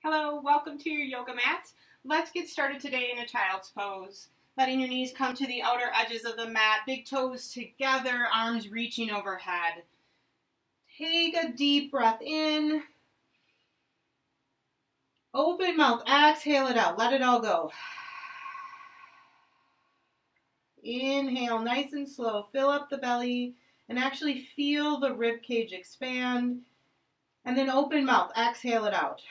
Hello, welcome to your yoga mat. Let's get started today in a child's pose. Letting your knees come to the outer edges of the mat, big toes together, arms reaching overhead. Take a deep breath in. Open mouth, exhale it out, let it all go. Inhale, nice and slow, fill up the belly and actually feel the rib cage expand. And then open mouth, exhale it out.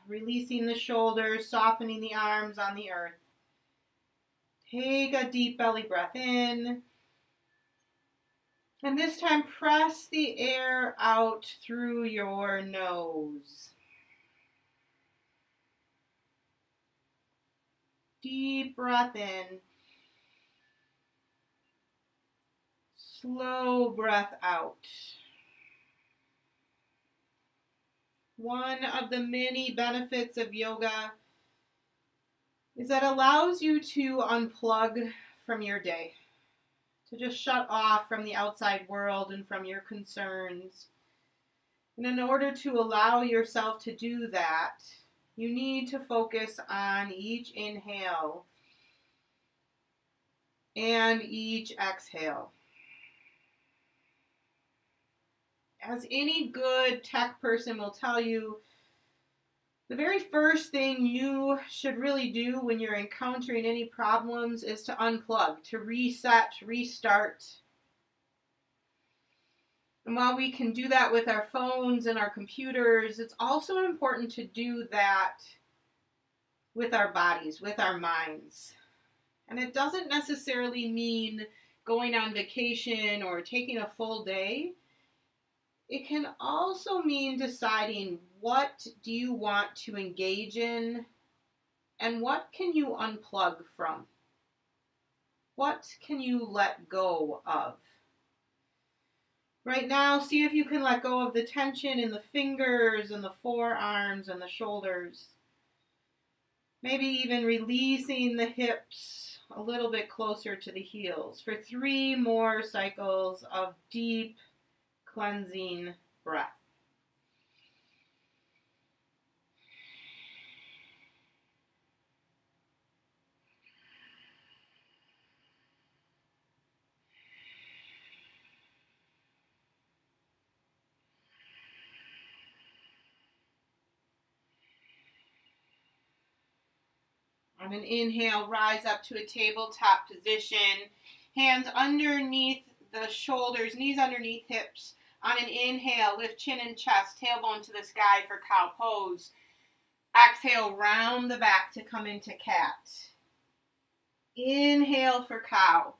Releasing the shoulders, softening the arms on the earth. Take a deep belly breath in. And this time, press the air out through your nose. Deep breath in. Slow breath out. One of the many benefits of yoga is that it allows you to unplug from your day, to just shut off from the outside world and from your concerns. And in order to allow yourself to do that, you need to focus on each inhale and each exhale. As any good tech person will tell you, the very first thing you should really do when you're encountering any problems is to unplug, to reset, restart. And while we can do that with our phones and our computers, it's also important to do that with our bodies, with our minds. And it doesn't necessarily mean going on vacation or taking a full day. It can also mean deciding what do you want to engage in and what can you unplug from? What can you let go of? Right now, see if you can let go of the tension in the fingers and the forearms and the shoulders. Maybe even releasing the hips a little bit closer to the heels for 3 more cycles of deep cleansing breath. On an inhale, rise up to a tabletop position. Hands underneath the shoulders, knees underneath hips. On an inhale, lift chin and chest, tailbone to the sky for cow pose. Exhale, round the back to come into cat. Inhale for cow.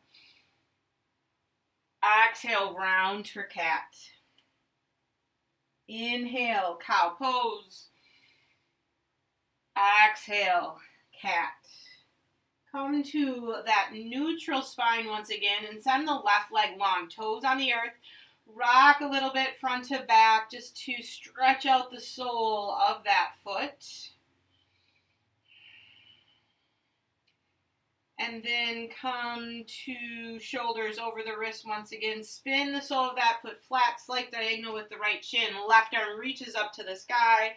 Exhale, round for cat. Inhale, cow pose. Exhale, cat. Come to that neutral spine once again and send the left leg long, toes on the earth. Rock a little bit front to back just to stretch out the sole of that foot. And then come to shoulders over the wrist once again. Spin the sole of that foot flat, slight diagonal with the right shin. Left arm reaches up to the sky.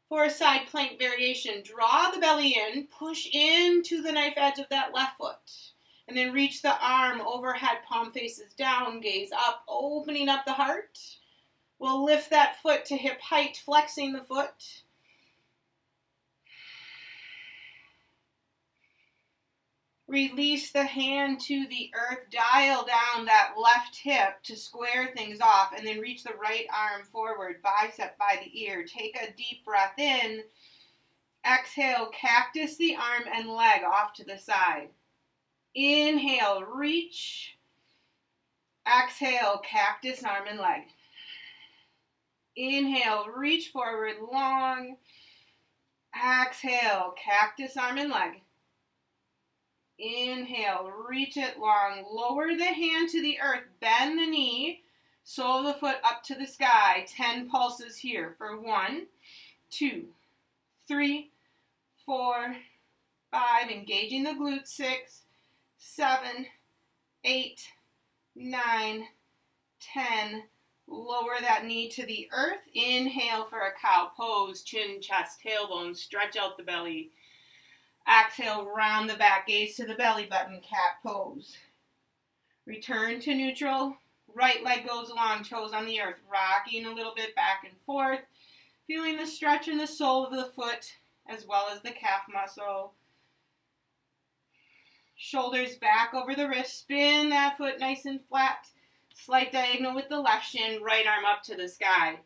For a side plank variation, draw the belly in, push into the knife edge of that left foot. And then reach the arm overhead, palm faces down, gaze up, opening up the heart. We'll lift that foot to hip height, flexing the foot. Release the hand to the earth, dial down that left hip to square things off, and then reach the right arm forward, bicep by the ear. Take a deep breath in. Exhale, cactus the arm and leg off to the side. Inhale, reach. Exhale, cactus arm and leg. Inhale, reach forward, long. Exhale, cactus arm and leg. Inhale, reach it long. Lower the hand to the earth, bend the knee, sole of the foot up to the sky. 10 pulses here for 1, 2, 3, 4, 5. Engaging the glutes. 6, 7, 8, 9, 10, Lower that knee to the earth. Inhale for a cow pose. Chin, chest, tailbone. Stretch out the belly. Exhale, round the back. Gaze to the belly button. Cat pose. Return to neutral. Right leg goes along. Toes on the earth. Rocking a little bit back and forth. Feeling the stretch in the sole of the foot as well as the calf muscle. Shoulders back over the wrist. Spin that foot nice and flat. Slight diagonal with the left shin. Right arm up to the sky.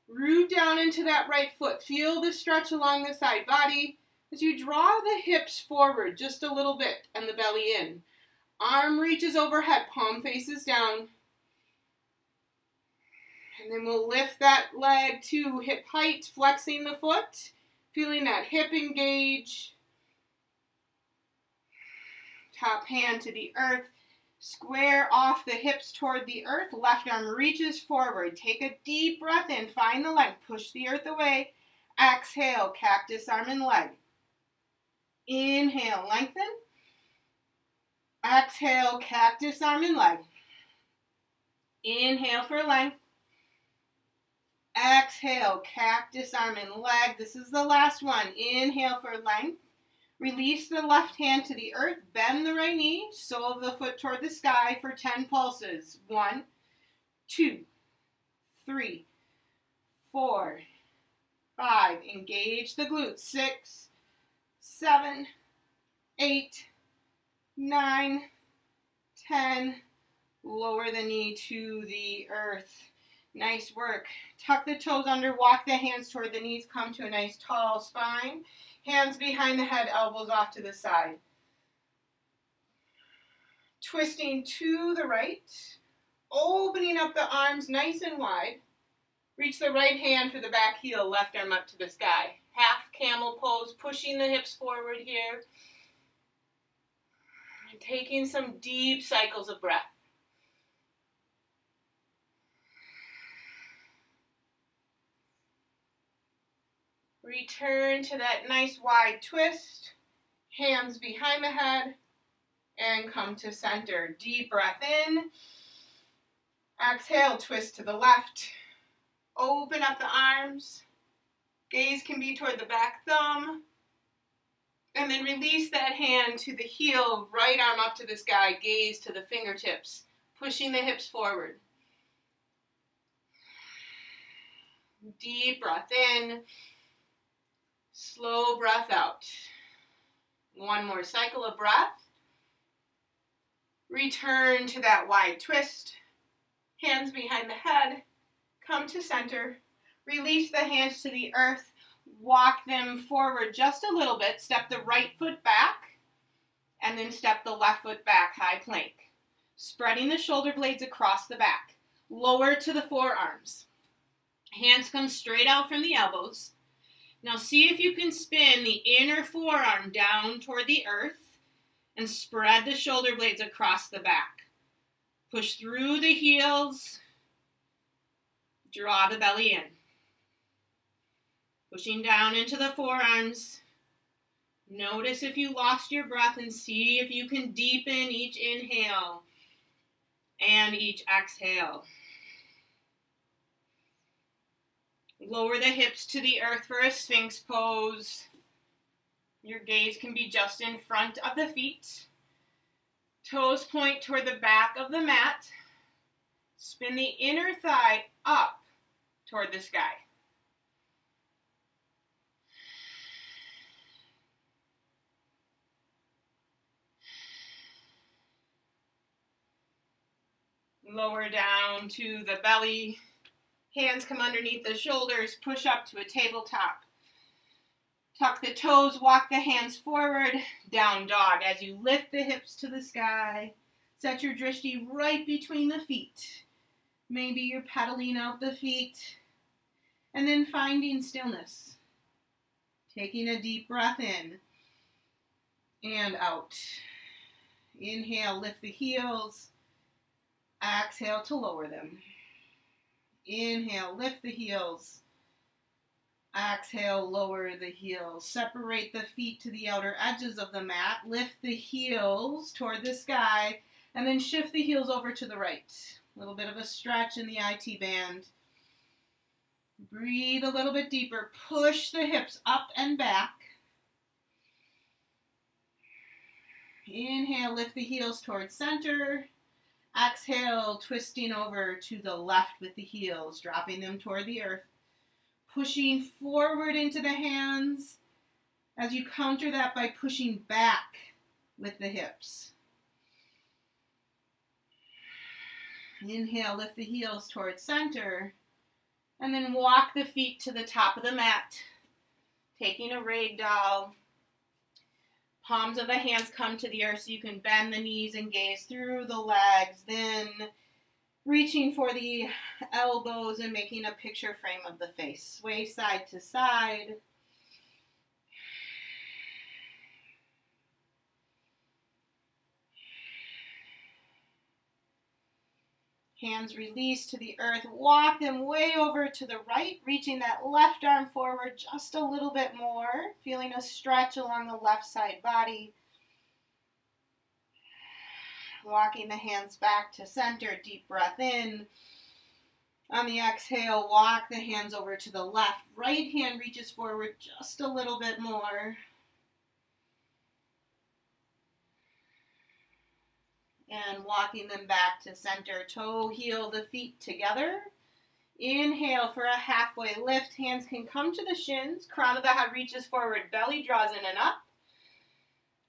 Root down into that right foot. Feel the stretch along the side body as you draw the hips forward just a little bit and the belly in. Arm reaches overhead. Palm faces down. And then we'll lift that leg to hip height, flexing the foot. Feeling that hip engage. Top hand to the earth. Square off the hips toward the earth. Left arm reaches forward. Take a deep breath in. Find the length. Push the earth away. Exhale, cactus arm and leg. Inhale, lengthen. Exhale, cactus arm and leg. Inhale for length. Exhale, cactus arm and leg. This is the last one. Inhale for length. Release the left hand to the earth. Bend the right knee. Sole of the foot toward the sky for 10 pulses. 1, 2, 3, 4, 5. Engage the glutes. 6, 7, 8, 9, 10. Lower the knee to the earth. Nice work. Tuck the toes under, walk the hands toward the knees, come to a nice tall spine. Hands behind the head, elbows off to the side. Twisting to the right, opening up the arms nice and wide. Reach the right hand for the back heel, left arm up to the sky. Half camel pose, pushing the hips forward here. And taking some deep cycles of breath. Return to that nice wide twist. Hands behind the head. And come to center. Deep breath in. Exhale, twist to the left. Open up the arms. Gaze can be toward the back thumb. And then release that hand to the heel. Right arm up to the sky. Gaze to the fingertips. Pushing the hips forward. Deep breath in. Slow breath out. One more cycle of breath. Return to that wide twist. Hands behind the head. Come to center. Release the hands to the earth. Walk them forward just a little bit. Step the right foot back. And then step the left foot back. High plank. Spreading the shoulder blades across the back. Lower to the forearms. Hands come straight out from the elbows. Now see if you can spin the inner forearm down toward the earth and spread the shoulder blades across the back. Push through the heels. Draw the belly in. Pushing down into the forearms. Notice if you lost your breath and see if you can deepen each inhale and each exhale. Lower the hips to the earth for a Sphinx pose. Your gaze can be just in front of the feet. Toes point toward the back of the mat. Spin the inner thigh up toward the sky. Lower down to the belly. Hands come underneath the shoulders, push up to a tabletop. Tuck the toes, walk the hands forward, down dog. As you lift the hips to the sky, set your drishti right between the feet. Maybe you're pedaling out the feet, and then finding stillness. Taking a deep breath in and out. Inhale, lift the heels. Exhale to lower them. Inhale, lift the heels. Exhale, lower the heels. Separate the feet to the outer edges of the mat. Lift the heels toward the sky, and then shift the heels over to the right. A little bit of a stretch in the IT band. Breathe a little bit deeper. Push the hips up and back. Inhale, lift the heels towards center. Exhale, twisting over to the left with the heels, dropping them toward the earth. Pushing forward into the hands as you counter that by pushing back with the hips. Inhale, lift the heels towards center. And then walk the feet to the top of the mat, taking a ragdoll. Palms of the hands come to the earth so you can bend the knees and gaze through the legs. Then reaching for the elbows and making a picture frame of the face. Sway side to side. Hands release to the earth. Walk them way over to the right, reaching that left arm forward just a little bit more. Feeling a stretch along the left side body. Walking the hands back to center. Deep breath in. On the exhale, walk the hands over to the left. Right hand reaches forward just a little bit more. And walking them back to center. Toe, heel, the feet together. Inhale for a halfway lift. Hands can come to the shins. Crown of the head reaches forward. Belly draws in and up.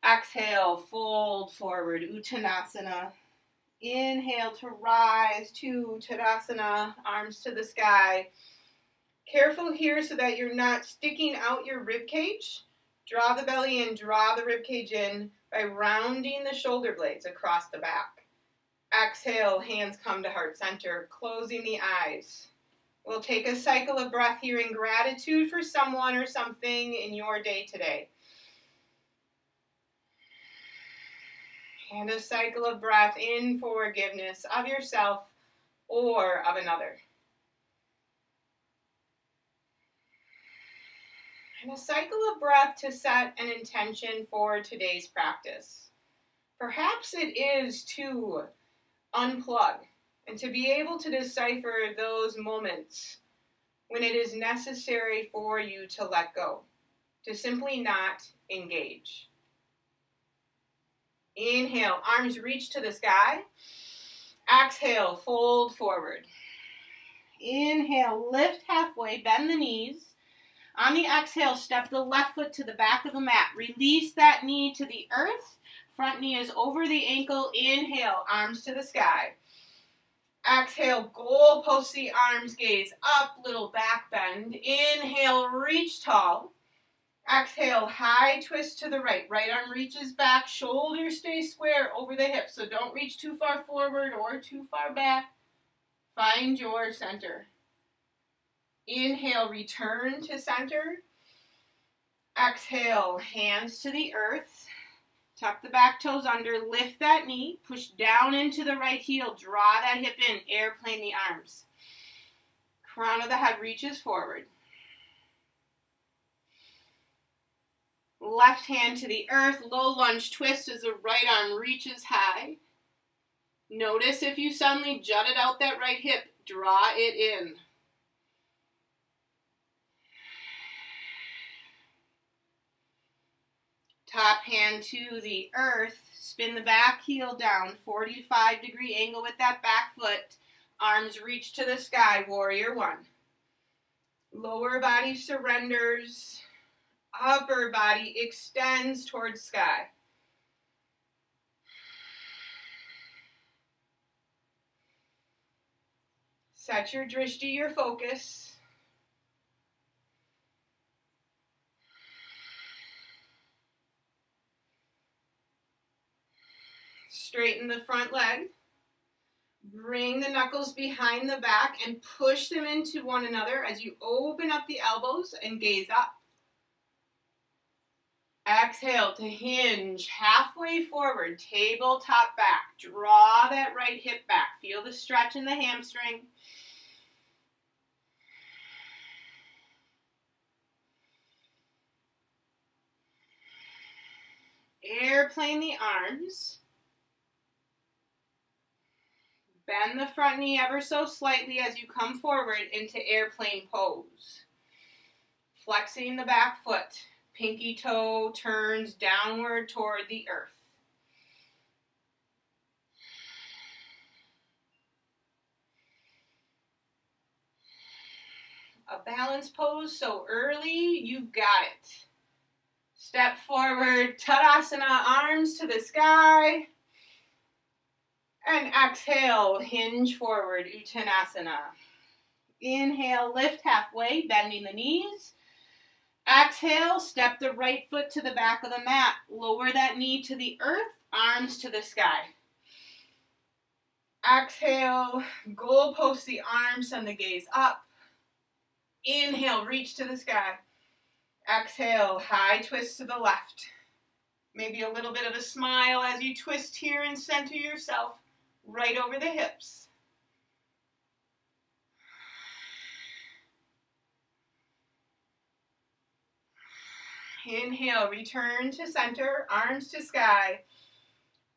Exhale, fold forward. Uttanasana. Inhale to rise to Tadasana. Arms to the sky. Careful here so that you're not sticking out your rib cage. Draw the belly in, draw the rib cage in by rounding the shoulder blades across the back. Exhale, hands come to heart center, closing the eyes. We'll take a cycle of breath here in gratitude for someone or something in your day today. And a cycle of breath in forgiveness of yourself or of another. And a cycle of breath to set an intention for today's practice. Perhaps it is to unplug and to be able to decipher those moments when it is necessary for you to let go, to simply not engage. Inhale, arms reach to the sky. Exhale, fold forward. Inhale, lift halfway, bend the knees. On the exhale, step the left foot to the back of the mat. Release that knee to the earth. Front knee is over the ankle. Inhale, arms to the sky. Exhale, goalpost the arms, gaze up, little back bend. Inhale, reach tall. Exhale, high twist to the right. Right arm reaches back, shoulders stay square over the hips. So don't reach too far forward or too far back. Find your center. Inhale, return to center. Exhale, hands to the earth. Tuck the back toes under, lift that knee, push down into the right heel, draw that hip in, airplane the arms. Crown of the head reaches forward. Left hand to the earth, low lunge twist as the right arm reaches high. Notice if you suddenly jutted out that right hip, draw it in. Top hand to the earth, spin the back heel down, 45-degree angle with that back foot. Arms reach to the sky, warrior one. Lower body surrenders, upper body extends towards sky. Set your drishti, your focus. Straighten the front leg. Bring the knuckles behind the back and push them into one another as you open up the elbows and gaze up. Exhale to hinge halfway forward, tabletop back. Draw that right hip back. Feel the stretch in the hamstring. Airplane the arms. Bend the front knee ever so slightly as you come forward into airplane pose. Flexing the back foot. Pinky toe turns downward toward the earth. A balance pose so early, you've got it. Step forward, Tadasana, arms to the sky. And exhale, hinge forward, Uttanasana. Inhale, lift halfway, bending the knees. Exhale, step the right foot to the back of the mat. Lower that knee to the earth, arms to the sky. Exhale, goalpost the arms, send the gaze up. Inhale, reach to the sky. Exhale, high twist to the left. Maybe a little bit of a smile as you twist here and center yourself right over the hips. Inhale, return to center, arms to sky.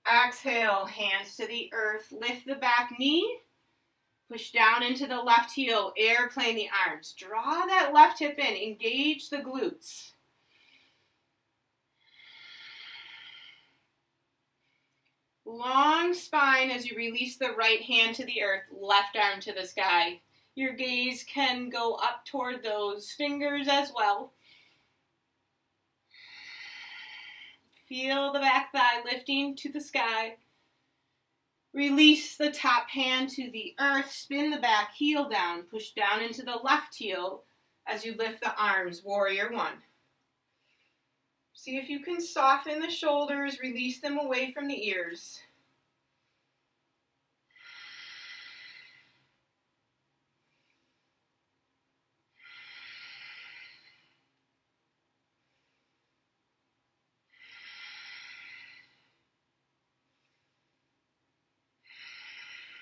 Exhale, hands to the earth. Lift the back knee. Push down into the left heel, airplane the arms. Draw that left hip in, engage the glutes. Long spine as you release the right hand to the earth, left arm to the sky. Your gaze can go up toward those fingers as well. Feel the back thigh lifting to the sky. Release the top hand to the earth, spin the back heel down, push down into the left heel as you lift the arms, warrior one. See if you can soften the shoulders, release them away from the ears.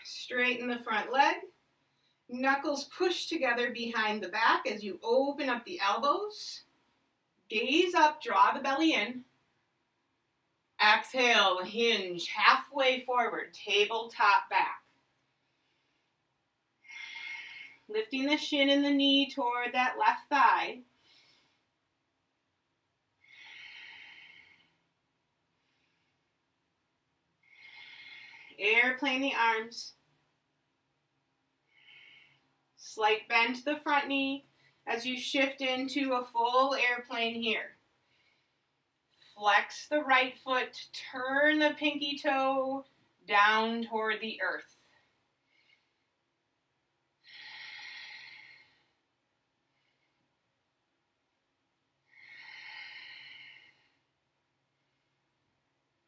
Straighten the front leg. Knuckles push together behind the back as you open up the elbows. Gaze up, draw the belly in. Exhale, hinge halfway forward, tabletop back. Lifting the shin and the knee toward that left thigh. Airplane the arms. Slight bend to the front knee as you shift into a full airplane here. Flex the right foot, turn the pinky toe down toward the earth.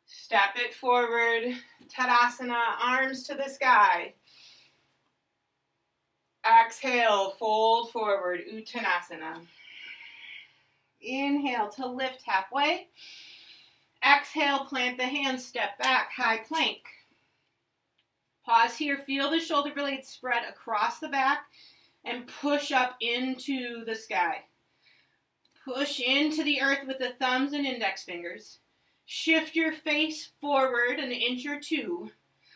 Step it forward, Tadasana, arms to the sky. Exhale, fold forward, Uttanasana. Inhale to lift halfway. Exhale, plant the hands, step back, high plank. Pause here, feel the shoulder blades spread across the back and push up into the sky. Push into the earth with the thumbs and index fingers. Shift your face forward an inch or two.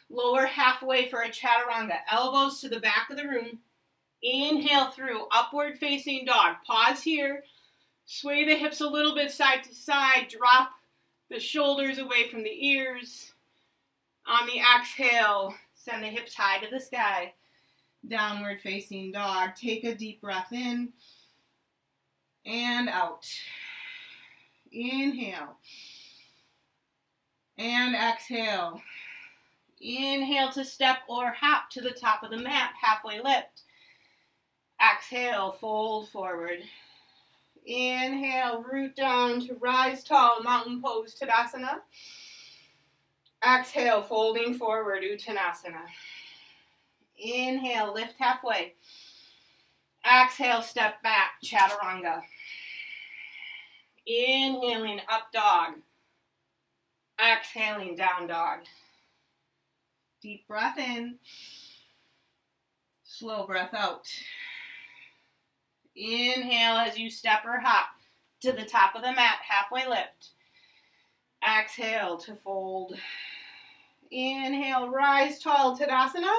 Lower halfway for a chaturanga. Elbows to the back of the room. Inhale through, upward facing dog. Pause here. Sway the hips a little bit side to side. Drop the shoulders away from the ears. On the exhale, send the hips high to the sky. Downward facing dog. Take a deep breath in and out. Inhale and exhale. Inhale to step or hop to the top of the mat, halfway lift. Exhale, fold forward. Inhale, root down to rise tall, mountain pose, Tadasana. Exhale, folding forward, Uttanasana. Inhale, lift halfway. Exhale, step back, chaturanga. Inhaling, up dog. Exhaling, down dog. Deep breath in. Slow breath out. Inhale as you step or hop to the top of the mat, halfway lift. Exhale to fold. Inhale, rise tall, Tadasana.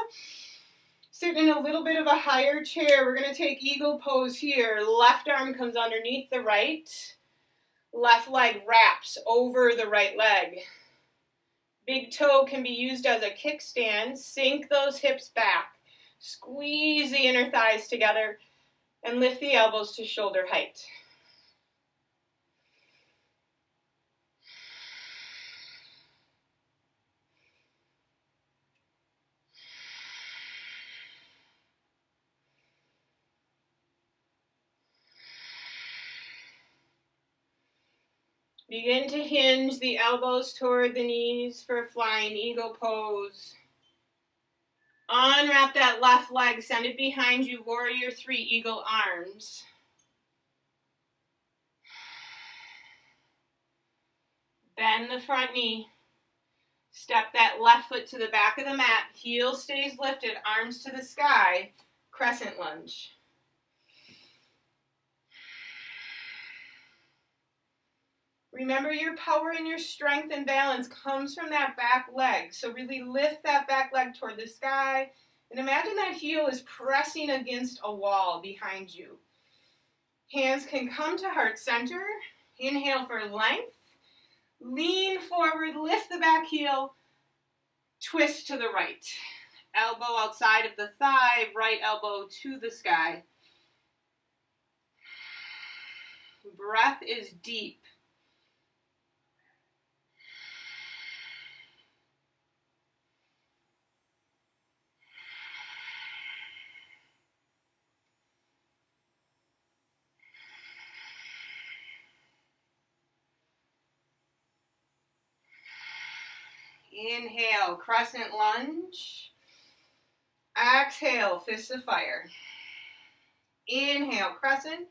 Sitting in a little bit of a higher chair. We're going to take eagle pose here. Left arm comes underneath the right. Left leg wraps over the right leg. Big toe can be used as a kickstand. Sink those hips back. Squeeze the inner thighs together and lift the elbows to shoulder height. Begin to hinge the elbows toward the knees for flying eagle pose. Unwrap that left leg, send it behind you, warrior three, eagle arms. Bend the front knee. Step that left foot to the back of the mat. Heel stays lifted, arms to the sky. Crescent lunge. Remember, your power and your strength and balance comes from that back leg. So really lift that back leg toward the sky. And imagine that heel is pressing against a wall behind you. Hands can come to heart center. Inhale for length. Lean forward, lift the back heel. Twist to the right. Elbow outside of the thigh, right elbow to the sky. Breath is deep. Inhale, crescent lunge. Exhale, fist of fire. Inhale, crescent.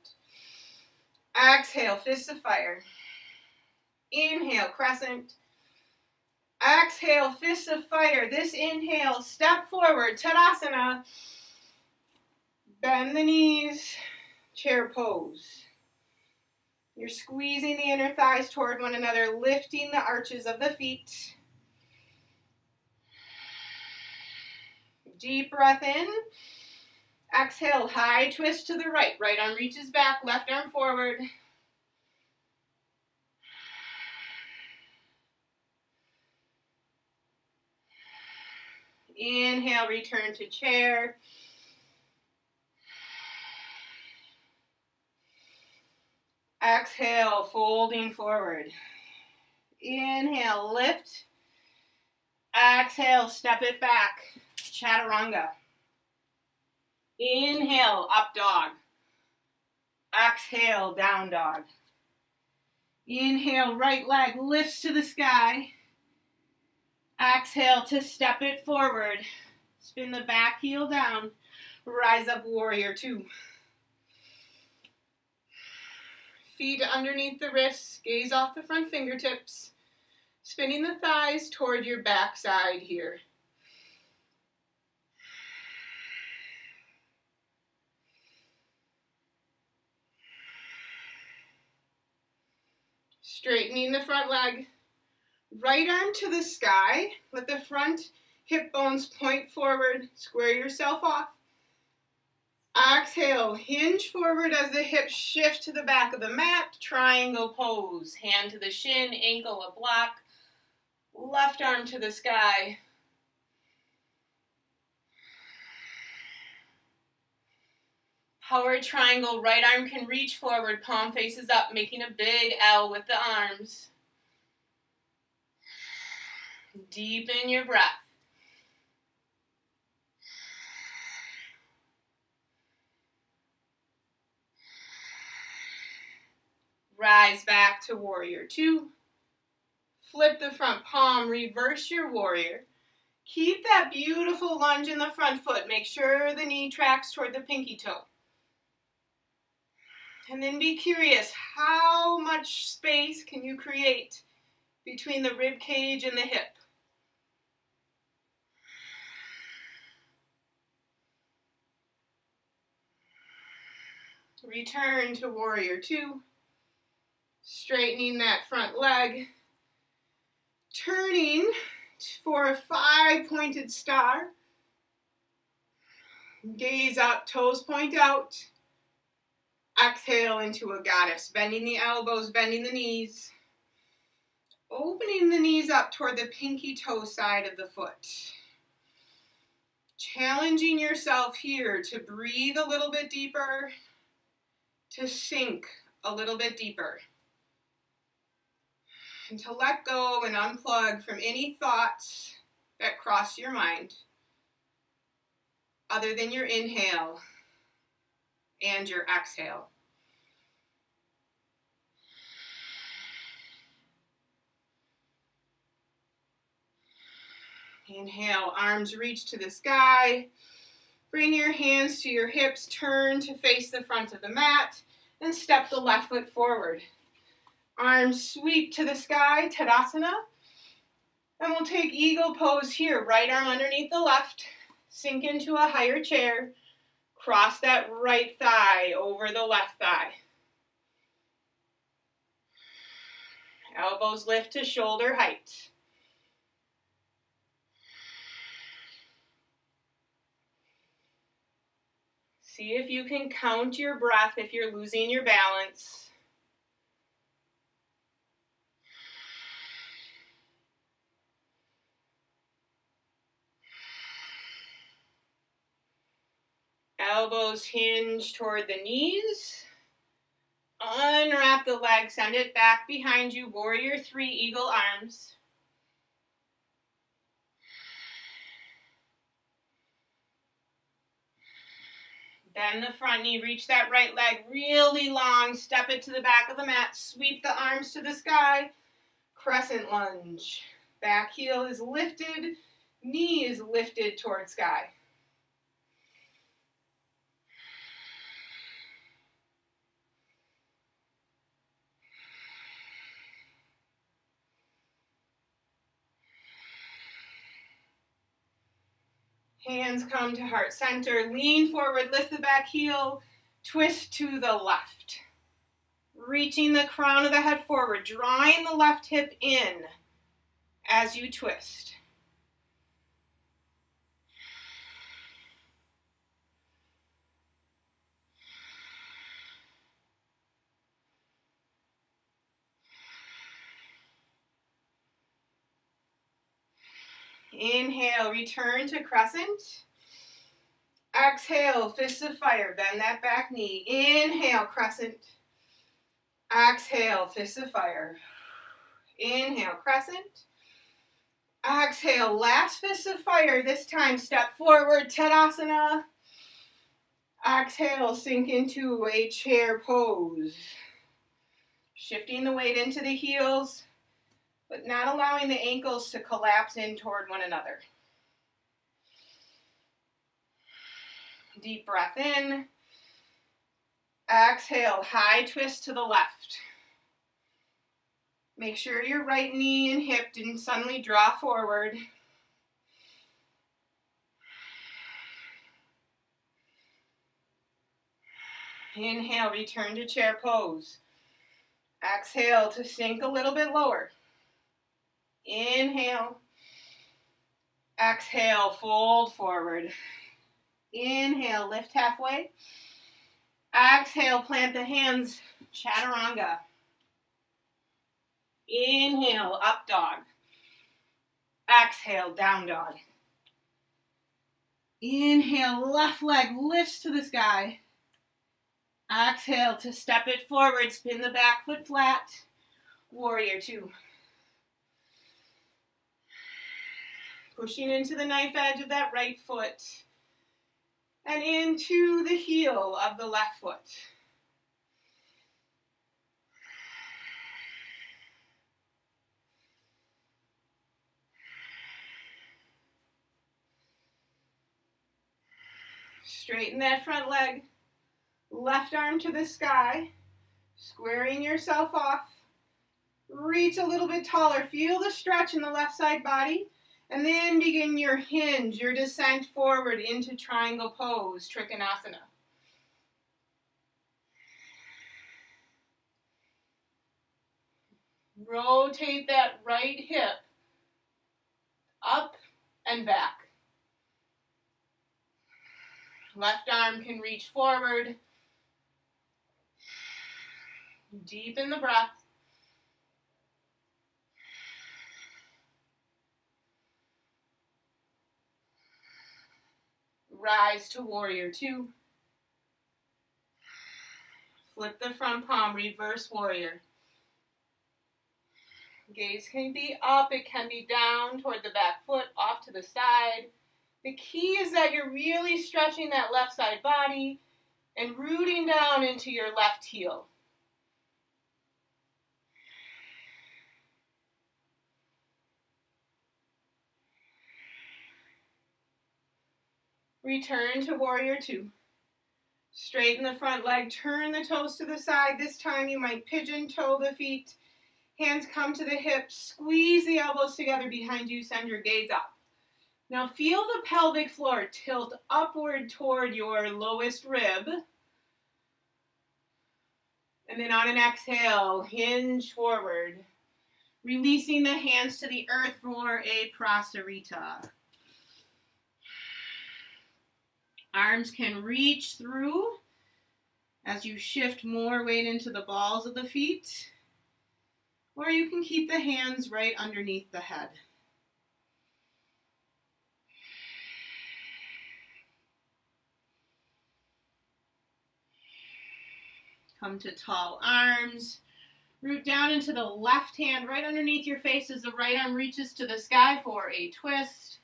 Exhale, fist of fire. Inhale, crescent. Exhale, fist of fire. This inhale, step forward, Tadasana. Bend the knees, chair pose. You're squeezing the inner thighs toward one another, lifting the arches of the feet. Deep breath in. Exhale, high twist to the right. Right arm reaches back, left arm forward. Inhale, return to chair. Exhale, folding forward. Inhale, lift. Exhale, step it back. Chaturanga. Inhale, up dog. Exhale, down dog. Inhale, right leg lifts to the sky. Exhale to step it forward. Spin the back heel down. Rise up, warrior two. Feet underneath the wrists. Gaze off the front fingertips. Spinning the thighs toward your backside here. Straightening the front leg. Right arm to the sky. Let the front hip bones point forward. Square yourself off. Exhale, hinge forward as the hips shift to the back of the mat. Triangle pose. Hand to the shin, ankle a block. Left arm to the sky. Power triangle, right arm can reach forward, palm faces up, making a big L with the arms. Deepen your breath. Rise back to warrior two. Flip the front palm, reverse your warrior. Keep that beautiful lunge in the front foot. Make sure the knee tracks toward the pinky toe. And then be curious, how much space can you create between the rib cage and the hip? Return to warrior two. Straightening that front leg. Turning for a 5-pointed star. Gaze up, toes point out. Exhale into a goddess, bending the elbows, bending the knees. Opening the knees up toward the pinky toe side of the foot. Challenging yourself here to breathe a little bit deeper, to sink a little bit deeper, and to let go and unplug from any thoughts that cross your mind other than your inhale and your exhale. Inhale, arms reach to the sky. Bring your hands to your hips, turn to face the front of the mat, and step the left foot forward. Arms sweep to the sky, Tadasana. And we'll take eagle pose here. Right arm underneath the left. Sink into a higher chair. Cross that right thigh over the left thigh. Elbows lift to shoulder height. See if you can count your breath if you're losing your balance. Elbows hinge toward the knees. Unwrap the leg, send it back behind you. Warrior 3, eagle arms. Bend the front knee, reach that right leg really long, step it to the back of the mat, sweep the arms to the sky, crescent lunge. Back heel is lifted, knee is lifted toward sky. Hands come to heart center. Lean forward, lift the back heel, twist to the left. Reaching the crown of the head forward, drawing the left hip in as you twist. Inhale, return to crescent. Exhale, fists of fire, bend that back knee. Inhale, crescent. Exhale, fists of fire. Inhale, crescent. Exhale, last fist of fire. This time, step forward, Tadasana. Exhale, sink into a chair pose. Shifting the weight into the heels, but not allowing the ankles to collapse in toward one another. Deep breath in. Exhale, high twist to the left. Make sure your right knee and hip didn't suddenly draw forward. Inhale, return to chair pose. Exhale to sink a little bit lower. Inhale. Exhale, fold forward. Inhale, lift halfway. Exhale, plant the hands, chaturanga. Inhale, up dog. Exhale, down dog. Inhale, left leg lifts to the sky. Exhale to step it forward, spin the back foot flat. Warrior 2. Pushing into the knife edge of that right foot and into the heel of the left foot. Straighten that front leg. Left arm to the sky, squaring yourself off. Reach a little bit taller. Feel the stretch in the left side body. And then begin your hinge, your descent forward into triangle pose, Trikonasana. Rotate that right hip and back. Left arm can reach forward. Deepen the breath. Rise to warrior two. Flip the front palm, reverse warrior. Gaze can be up, it can be down toward the back foot, off to the side. The key is that you're really stretching that left side body and rooting down into your left heel. Return to warrior two. Straighten the front leg, turn the toes to the side. This time you might pigeon toe the feet. Hands come to the hips, squeeze the elbows together behind you, send your gaze up. Now feel the pelvic floor tilt upward toward your lowest rib. And then on an exhale, hinge forward. Releasing the hands to the earth for a prasarita. Arms can reach through as you shift more weight into the balls of the feet, or you can keep the hands right underneath the head. Come to tall arms. Root down into the left hand right underneath your face as the right arm reaches to the sky for a twist.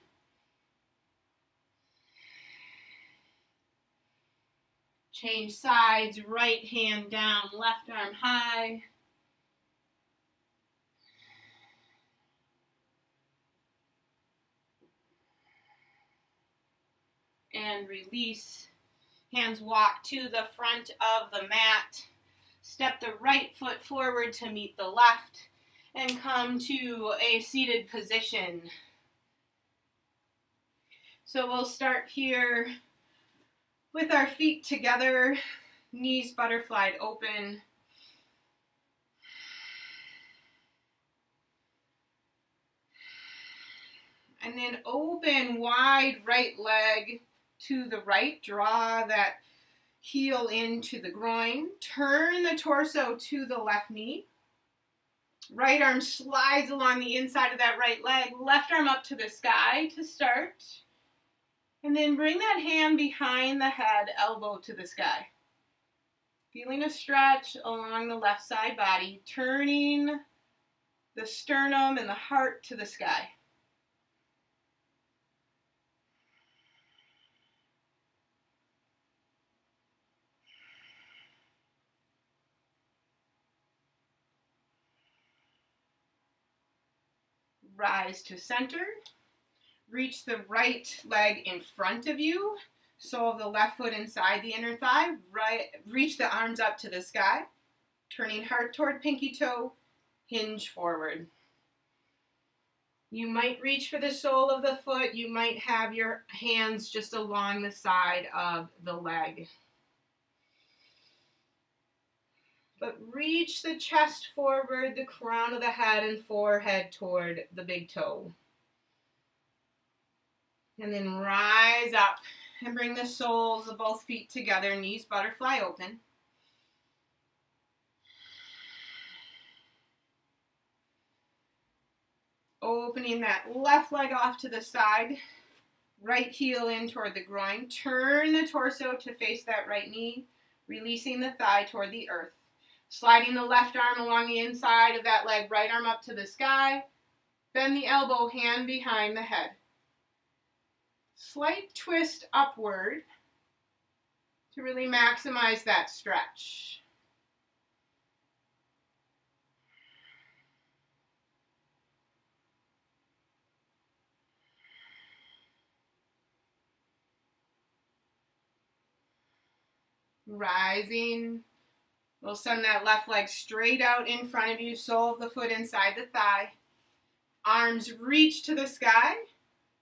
Change sides, right hand down, left arm high. And release. Hands walk to the front of the mat. Step the right foot forward to meet the left and come to a seated position. So we'll start here with our feet together, knees butterflied open. And then open wide right leg to the right. Draw that heel into the groin. Turn the torso to the left knee. Right arm slides along the inside of that right leg. Left arm up to the sky to start. And then bring that hand behind the head, elbow to the sky. Feeling a stretch along the left side body, turning the sternum and the heart to the sky. Rise to center. Reach the right leg in front of you. Sole of the left foot inside the inner thigh. Reach the arms up to the sky. Turning heart toward pinky toe. Hinge forward. You might reach for the sole of the foot. You might have your hands just along the side of the leg. But reach the chest forward, the crown of the head and forehead toward the big toe. And then rise up and bring the soles of both feet together, knees butterfly open. Opening that left leg off to the side, right heel in toward the groin. Turn the torso to face that right knee, releasing the thigh toward the earth. Sliding the left arm along the inside of that leg, right arm up to the sky. Bend the elbow, hand behind the head. Slight twist upward to really maximize that stretch. Rising. We'll send that left leg straight out in front of you, sole of the foot inside the thigh. Arms reach to the sky.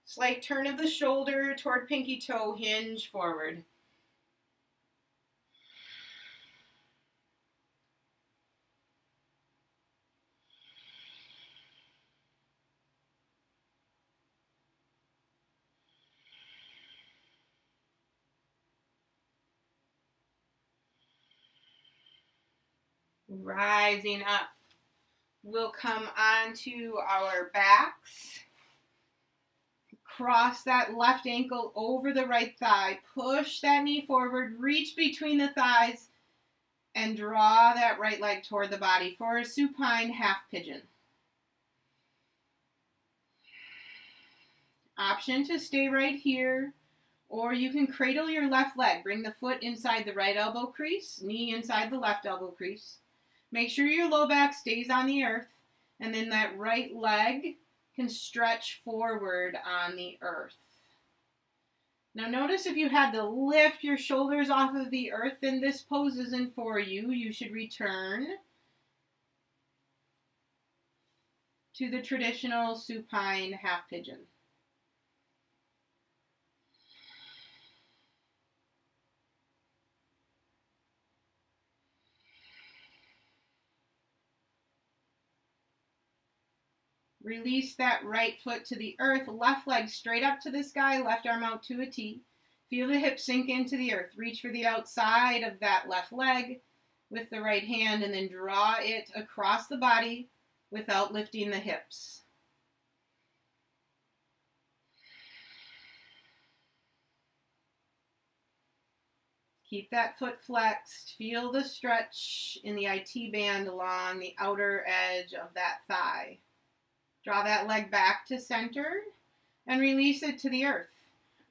Slight turn of the shoulder toward pinky toe, hinge forward. Rising up. We'll come onto our backs. Cross that left ankle over the right thigh. Push that knee forward. Reach between the thighs. And draw that right leg toward the body for a supine half pigeon. Option to stay right here. Or you can cradle your left leg. Bring the foot inside the right elbow crease. Knee inside the left elbow crease. Make sure your low back stays on the earth. And then that right leg can stretch forward on the earth. Now notice if you had to lift your shoulders off of the earth, then this pose isn't for you. You should return to the traditional supine half pigeon. Release that right foot to the earth, left leg straight up to the sky, left arm out to a T. Feel the hips sink into the earth. Reach for the outside of that left leg with the right hand and then draw it across the body without lifting the hips. Keep that foot flexed. Feel the stretch in the IT band along the outer edge of that thigh. Draw that leg back to center and release it to the earth.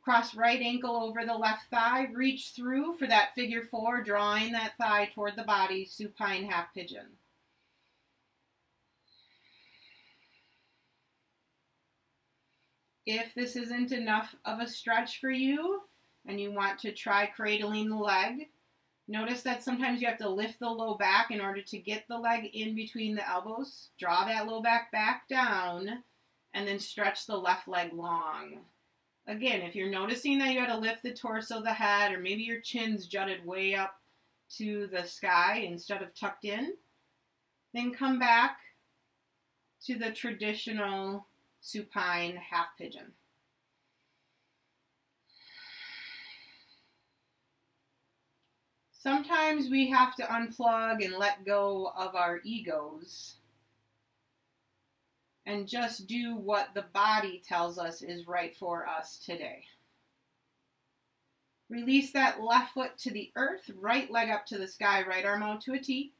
Cross right ankle over the left thigh. Reach through for that figure four, drawing that thigh toward the body, supine half pigeon. If this isn't enough of a stretch for you and you want to try cradling the leg, notice that sometimes you have to lift the low back in order to get the leg in between the elbows. Draw that low back down and then stretch the left leg long. Again, if you're noticing that you had to lift the torso, the head, or maybe your chin's jutted way up to the sky instead of tucked in, then come back to the traditional supine half pigeon. Sometimes we have to unplug and let go of our egos and just do what the body tells us is right for us today. Release that left foot to the earth, right leg up to the sky, right arm out to a T.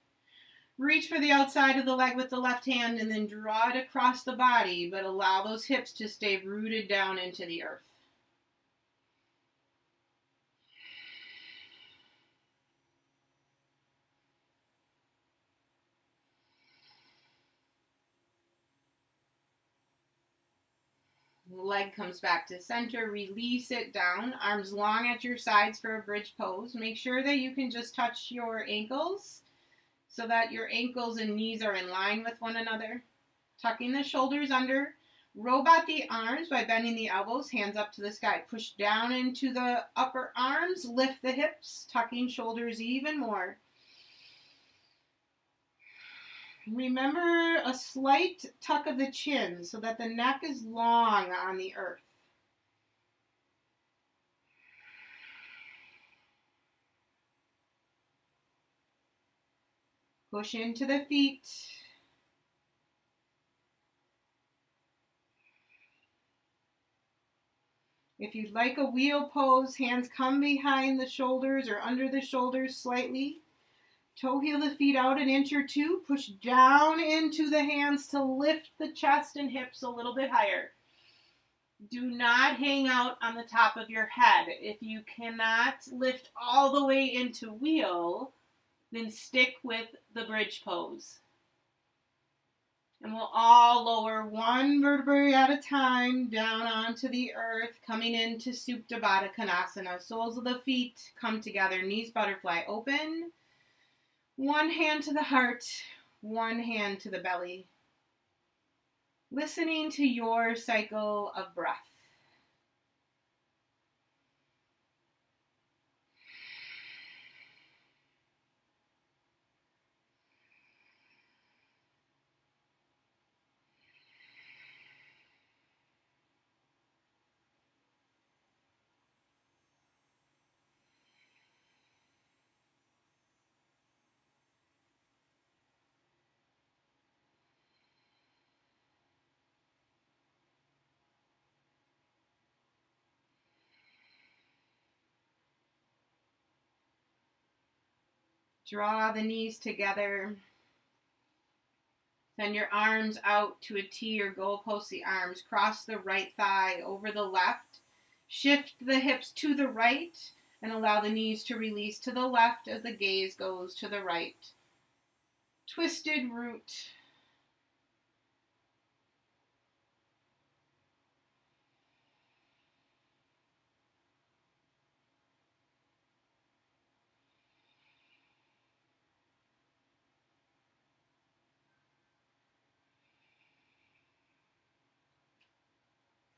Reach for the outside of the leg with the left hand and then draw it across the body, but allow those hips to stay rooted down into the earth. Leg comes back to center, release it down, arms long at your sides for a bridge pose. Make sure that you can just touch your ankles so that your ankles and knees are in line with one another. Tucking the shoulders under, robot the arms by bending the elbows, hands up to the sky. Push down into the upper arms, lift the hips, tucking shoulders even more. Remember a slight tuck of the chin so that the neck is long on the earth. Push into the feet. If you'd like a wheel pose, hands come behind the shoulders or under the shoulders slightly. Toe heel the feet out an inch or two. Push down into the hands to lift the chest and hips a little bit higher. Do not hang out on the top of your head. If you cannot lift all the way into wheel, then stick with the bridge pose. And we'll all lower one vertebrae at a time down onto the earth, coming into Supta Baddha Konasana. Soles of the feet come together, knees butterfly open. One hand to the heart, one hand to the belly. Listening to your cycle of breath. Draw the knees together. Send your arms out to a T or goalpost the arms. Cross the right thigh over the left. Shift the hips to the right and allow the knees to release to the left as the gaze goes to the right. Twisted root.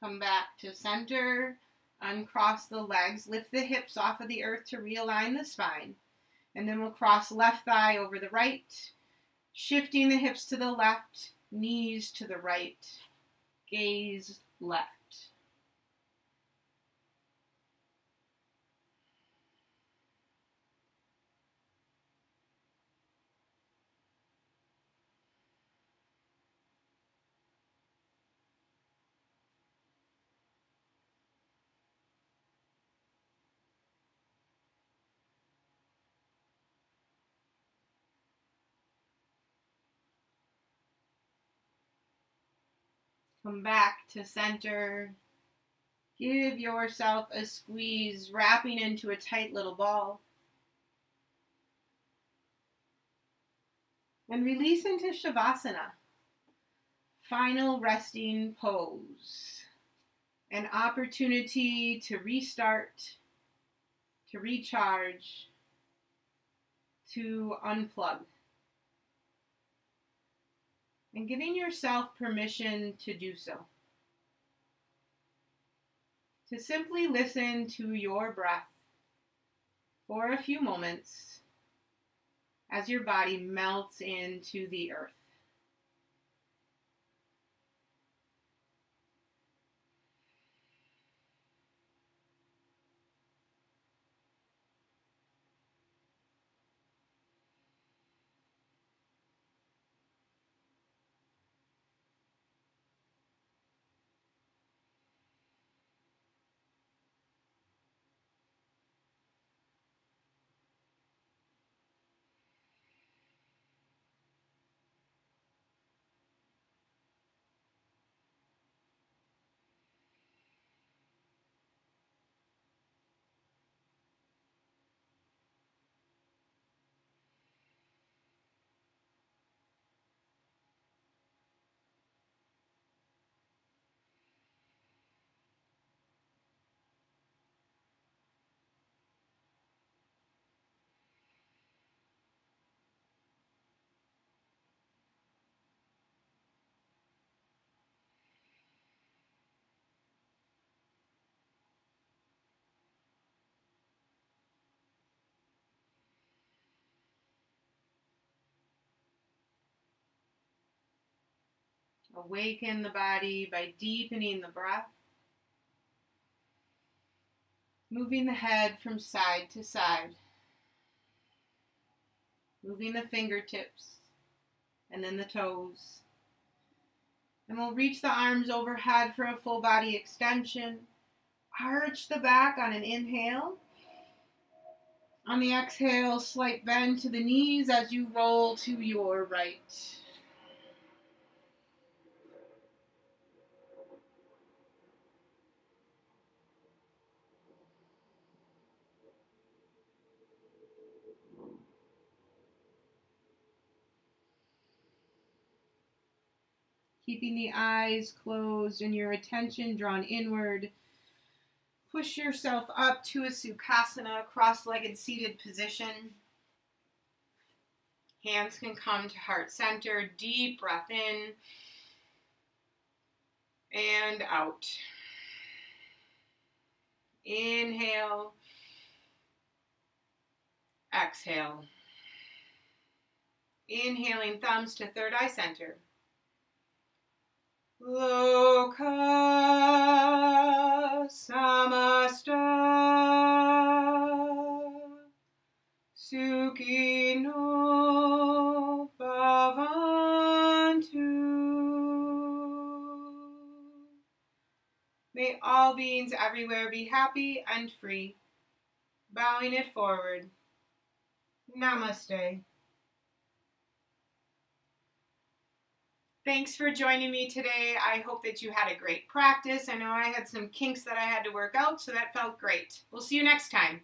Come back to center, uncross the legs, lift the hips off of the earth to realign the spine. And then we'll cross left thigh over the right, shifting the hips to the left, knees to the right, gaze left. Come back to center. Give yourself a squeeze, wrapping into a tight little ball. And release into Shavasana. Final resting pose. An opportunity to restart, to recharge, to unplug. And giving yourself permission to do so. To simply listen to your breath for a few moments as your body melts into the earth. Awaken the body by deepening the breath. Moving the head from side to side. Moving the fingertips and then the toes. And we'll reach the arms overhead for a full body extension. Arch the back on an inhale. On the exhale, slight bend to the knees as you roll to your right. Keeping the eyes closed and your attention drawn inward. Push yourself up to a Sukhasana, cross-legged seated position. Hands can come to heart center. Deep breath in and out. Inhale. Exhale. Inhaling, thumbs to third eye center. Loka samasta sukhino bhavantu. May all beings everywhere be happy and free. Bowing it forward. Namaste. Thanks for joining me today. I hope that you had a great practice. I know I had some kinks that I had to work out, so that felt great. We'll see you next time.